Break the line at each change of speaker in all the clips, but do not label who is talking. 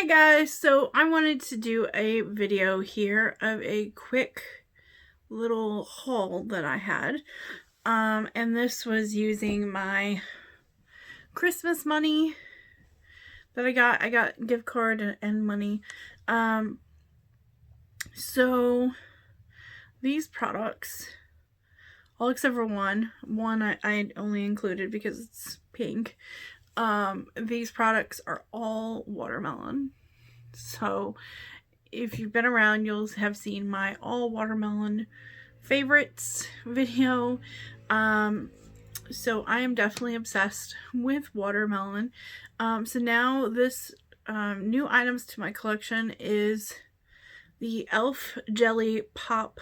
Hi guys, so I wanted to do a video here of a quick little haul that I had. And this was using my Christmas money that I got. I got gift card and money. So these products, all except for one I only included because it's pink. These products are all watermelon. So if you've been around, you'll have seen my all watermelon favorites video. So I am definitely obsessed with watermelon. So now this new items to my collection is the Elf Jelly Pop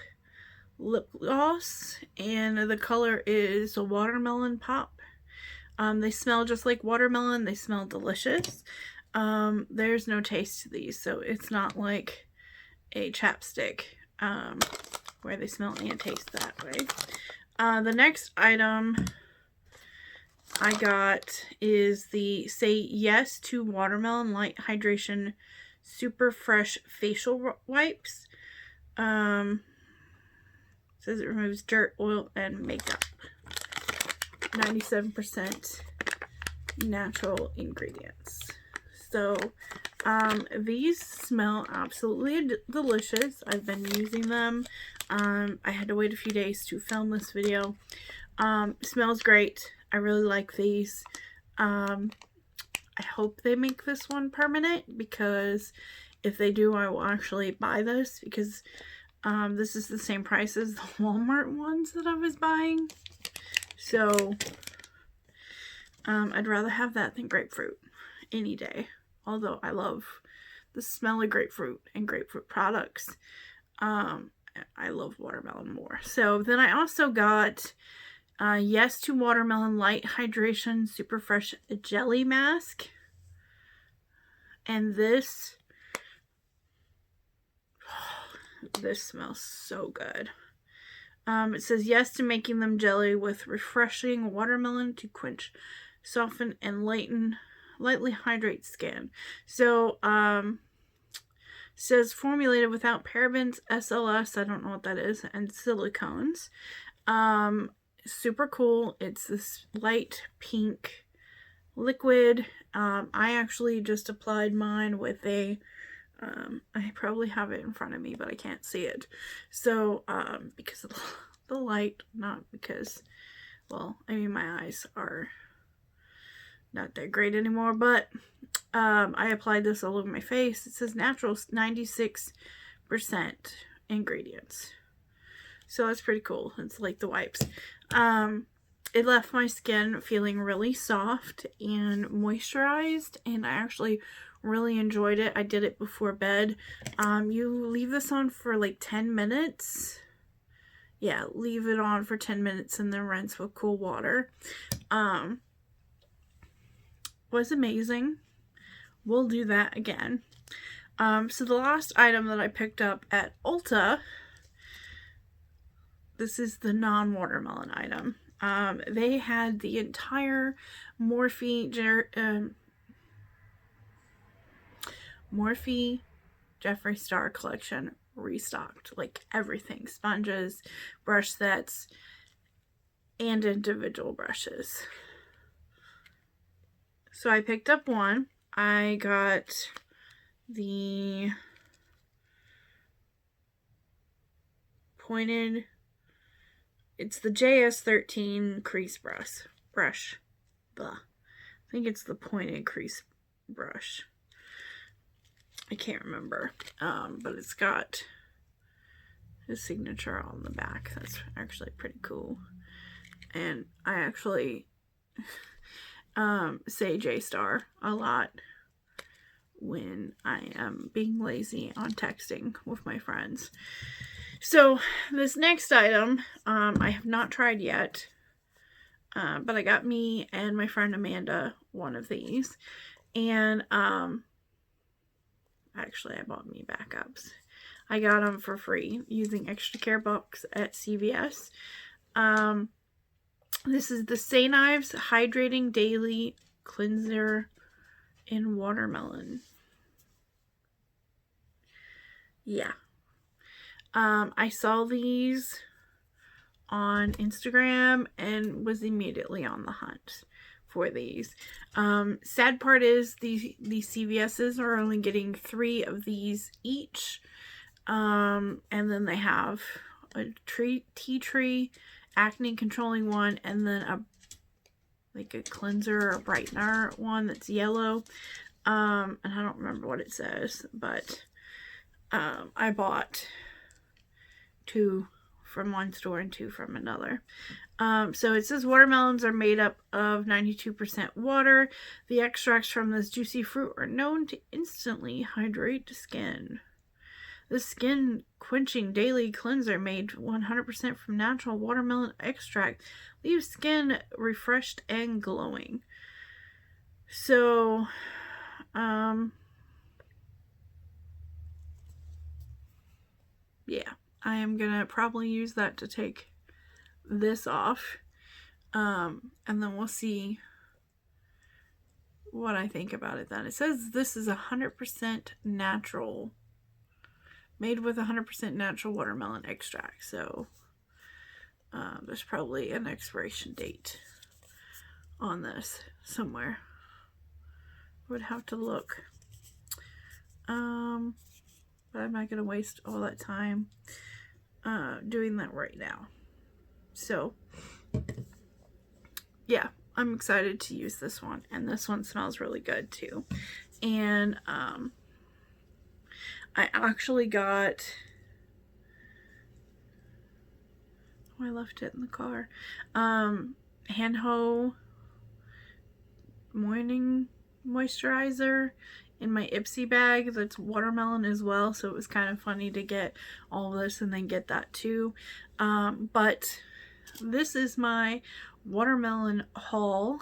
Lip Gloss, and the color is a watermelon pop. They smell just like watermelon. They smell delicious. There's no taste to these, so it's not like a chapstick where they smell and taste that way. The next item I got is the Say Yes to Watermelon Light Hydration Super Fresh Facial Wipes. It says it removes dirt, oil, and makeup. 97% natural ingredients. So these smell absolutely delicious. I've been using them. I had to wait a few days to film this video. Smells great. I really like these. I hope they make this one permanent, because if they do, I will actually buy this, because this is the same price as the Walmart ones that I was buying. So I'd rather have that than grapefruit any day. Although I love the smell of grapefruit and grapefruit products, I love watermelon more. So then I also got Yes to Watermelon Light Hydration Super Fresh Jelly Mask. And this smells so good. It says yes to making them jelly with refreshing watermelon to quench, soften, and lightly hydrate skin. So, says formulated without parabens, SLS, I don't know what that is, and silicones. Super cool. It's this light pink liquid. I actually just applied mine with a, I probably have it in front of me, but I can't see it. So, because of the light, not because, well, I mean, my eyes are not that great anymore, but I applied this all over my face. It says natural 96% ingredients, so that's pretty cool. It's like the wipes. It left my skin feeling really soft and moisturized, and I actually really enjoyed it. I did it before bed. You leave this on for like 10 minutes. Yeah, leave it on for 10 minutes and then rinse with cool water. Was amazing. We'll do that again. So the last item that I picked up at Ulta, this is the non-watermelon item. They had the entire Morphe Jeffree Star collection restocked. Like everything. Sponges, brush sets, and individual brushes. So I picked up one. I got the pointed, it's the JS13 crease brush. Blah. I think it's the pointed crease brush. I can't remember. But it's got his signature on the back. That's actually pretty cool. And I actually say J-Star a lot when I am being lazy on texting with my friends. So this next item, I have not tried yet, but I got me and my friend Amanda one of these, and actually I bought me backups. I got them for free using Extra Care Box at CVS. This is the Say Knives Hydrating Daily Cleanser in Watermelon. yeah. I saw these on Instagram and was immediately on the hunt for these. Sad part is these CVS's are only getting 3 of these each. And then they have a tea tree acne controlling one, and then a cleanser or brightener one that's yellow. And I don't remember what it says, but I bought 2 from one store and 2 from another. So it says watermelons are made up of 92% water. The extracts from this juicy fruit are known to instantly hydrate the skin. The skin quenching daily cleanser made 100% from natural watermelon extract leaves skin refreshed and glowing. So, yeah, I am gonna probably use that to take this off, and then we'll see what I think about it then. It says this is 100% natural, made with 100% natural watermelon extract, so there's probably an expiration date on this somewhere. Would have to look, but I'm not gonna waste all that time doing that right now. So yeah, I'm excited to use this one, and this one smells really good too. And I actually got, oh, I left it in the car, Hanho morning moisturizer in my Ipsy bag that's watermelon as well, so it was kind of funny to get all of this and then get that too. But this is my watermelon haul,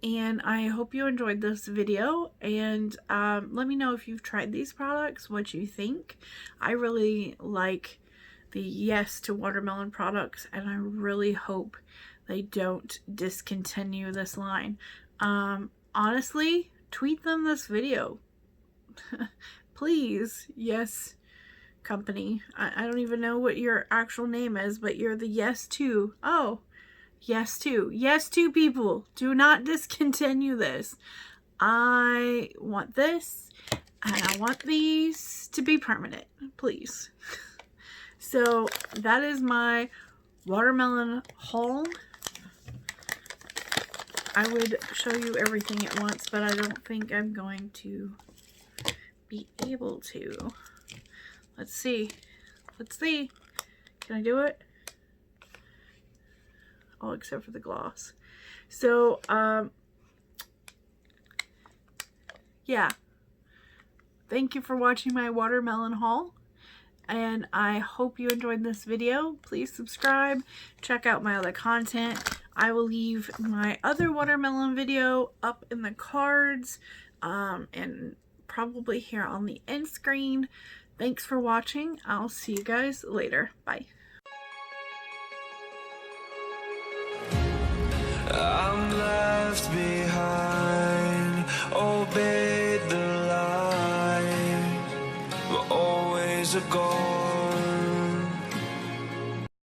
and I hope you enjoyed this video, and let me know if you've tried these products, what you think. I really like the Yes to Watermelon products, and I really hope they don't discontinue this line. Honestly, tweet them this video. Please, Yes company. I don't even know what your actual name is, but you're the Yes to. Oh, Yes to. Yes to people. Do not discontinue this. I want this, and I want these to be permanent. Please. So that is my watermelon haul. I would show you everything at once, but I don't think I'm going to be able to. Let's see. Let's see. Can I do it? All except for the gloss. So, yeah. Thank you for watching my watermelon haul, and I hope you enjoyed this video. Please subscribe. Check out my other content. I will leave my other watermelon video up in the cards, and probably here on the end screen. Thanks for watching. I'll see you guys later. Bye.
I'm left behind.